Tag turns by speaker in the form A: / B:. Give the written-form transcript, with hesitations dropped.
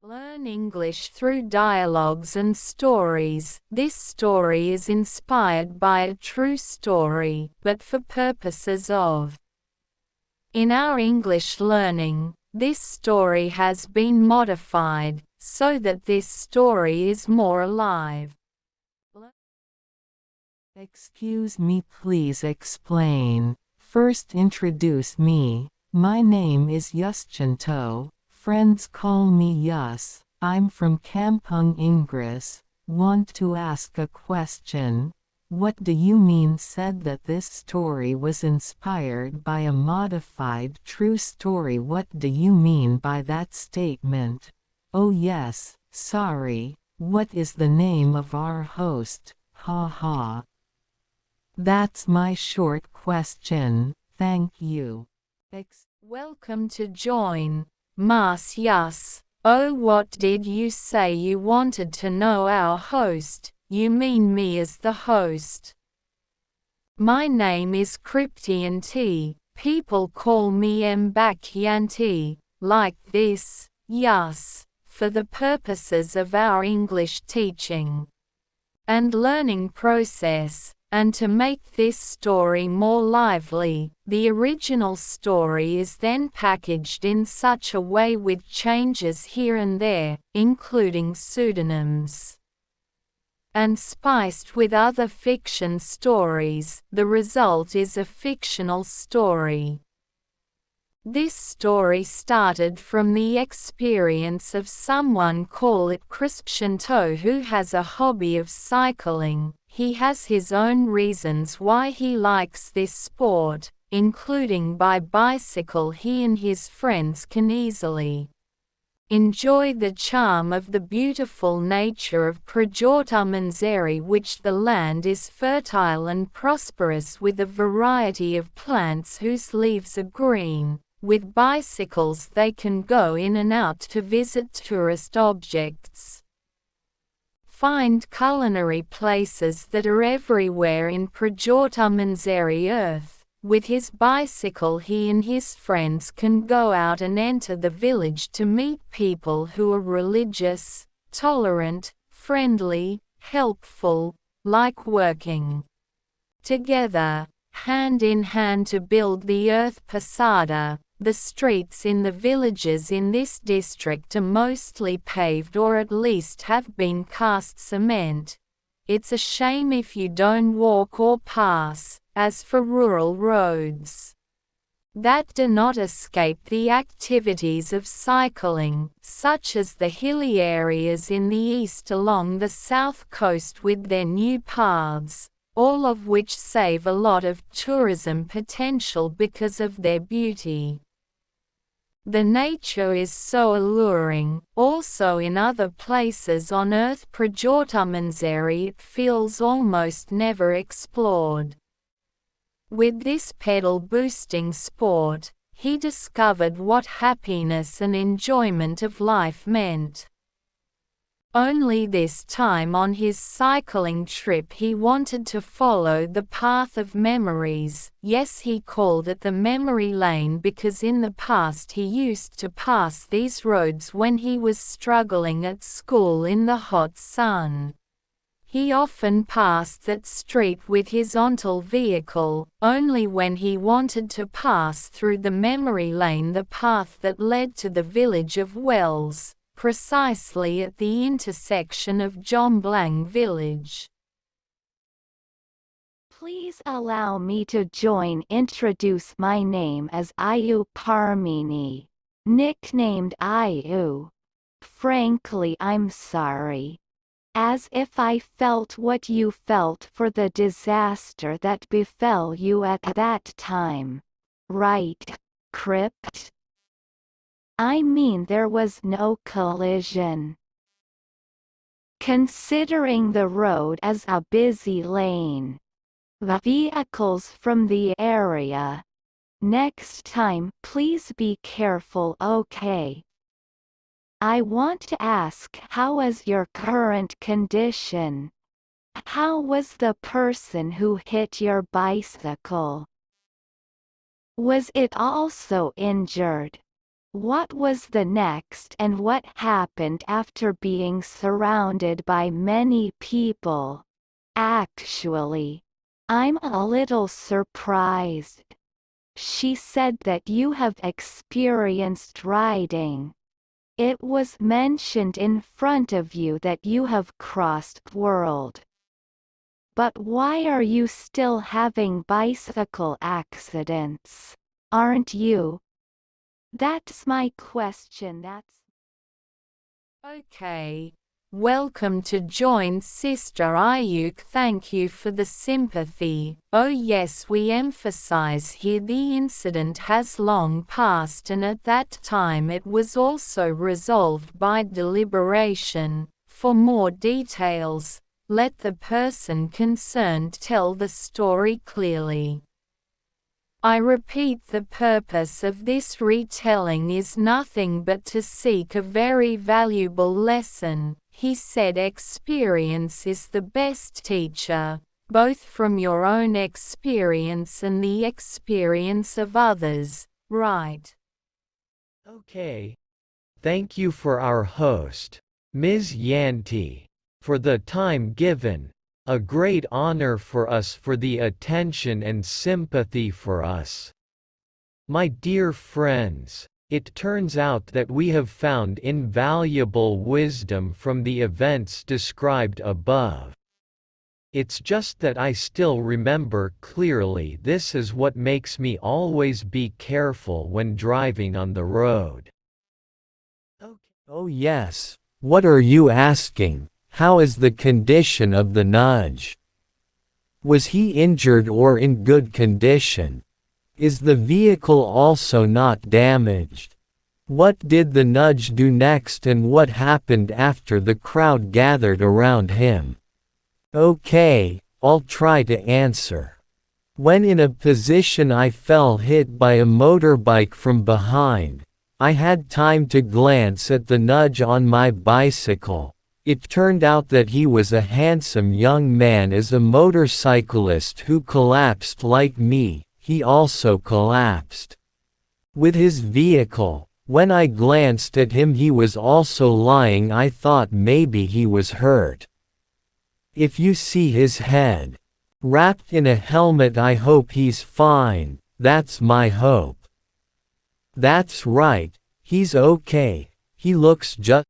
A: Learn English through dialogues and stories. This story is inspired by a true story, but for purposes of. In our English learning, this story has been modified, so that this story is more alive.
B: Excuse me, please explain. First introduce me. My name is Yuschanto. Friends call me Yus. I'm from Kampung Inggris. Want to ask a question. What do you mean said that this story was inspired by a modified true story? What do you mean by that statement? Oh yes, sorry. What is the name of our host? Ha ha. That's my short question, thank you.
A: Welcome to join. Mas Yus. Oh, what did you say you wanted to know our host? You mean me as the host. My name is Kryptianti. People call me Mbakyanti, like this, Yus, for the purposes of our English teaching and learning process. And to make this story more lively, the original story is then packaged in such a way with changes here and there, including pseudonyms, and spiced with other fiction stories. The result is a fictional story. This story started from the experience of someone called Kryptianto who has a hobby of cycling. He has his own reasons why he likes this sport, including by bicycle he and his friends can easily enjoy the charm of the beautiful nature of Prajotamanzeri, which the land is fertile and prosperous with a variety of plants whose leaves are green. With bicycles they can go in and out to visit tourist objects, find culinary places that are everywhere in Prajotamanzeri earth. With his bicycle he and his friends can go out and enter the village to meet people who are religious, tolerant, friendly, helpful, like working together, hand in hand to build the earth pasada. The streets in the villages in this district are mostly paved or at least have been cast cement. It's a shame if you don't walk or pass. As for rural roads that do not escape the activities of cycling, such as the hilly areas in the east along the south coast with their new paths, all of which save a lot of tourism potential because of their beauty. The nature is so alluring. Also in other places on earth Prajotamanzeri it feels almost never explored. With this pedal-boosting sport, he discovered what happiness and enjoyment of life meant. Only this time on his cycling trip he wanted to follow the path of memories. Yes, he called it the memory lane because in the past he used to pass these roads when he was struggling at school in the hot sun. He often passed that street with his ontel vehicle, only when he wanted to pass through the memory lane, the path that led to the village of Wells, precisely at the intersection of Jomblang village.
C: Please allow me to introduce my name as Ayu Parmini, nicknamed Ayu. Frankly, I'm sorry. As if I felt what you felt for the disaster that befell you at that time. Right, Crypt? I mean there was no collision. Considering the road as a busy lane. Vehicles from the area. Next time please be careful, okay? I want to ask, how is your current condition? How was the person who hit your bicycle? Was it also injured? What was the next and what happened after being surrounded by many people? Actually, I'm a little surprised. She said that you have experienced riding. It was mentioned in front of you that you have crossed world. But why are you still having bicycle accidents? Aren't you? That's my question.
A: Okay. Welcome to join Sister Ayuk. Thank you for the sympathy. Oh yes, we emphasize here the incident has long passed and at that time it was also resolved by deliberation. For more details, let the person concerned tell the story clearly. I repeat, the purpose of this retelling is nothing but to seek a very valuable lesson. He said experience is the best teacher, both from your own experience and the experience of others, right?
D: Okay. Thank you for our host, Ms. Yanti, for the time given. A great honor for us, for the attention and sympathy for us. My dear friends, it turns out that we have found invaluable wisdom from the events described above. It's just that I still remember clearly. This is what makes me always be careful when driving on the road.
E: Oh yes, what are you asking? How is the condition of the nudge? Was he injured or in good condition? Is the vehicle also not damaged? What did the nudge do next and what happened after the crowd gathered around him? Okay, I'll try to answer. When in a position I fell hit by a motorbike from behind, I had time to glance at the nudge on my bicycle. It turned out that he was a handsome young man. As a motorcyclist who collapsed like me, he also collapsed with his vehicle. When I glanced at him, he was also lying. I thought maybe he was hurt. If you see his head wrapped in a helmet, I hope he's fine. That's my hope. That's right, he's okay. He looks just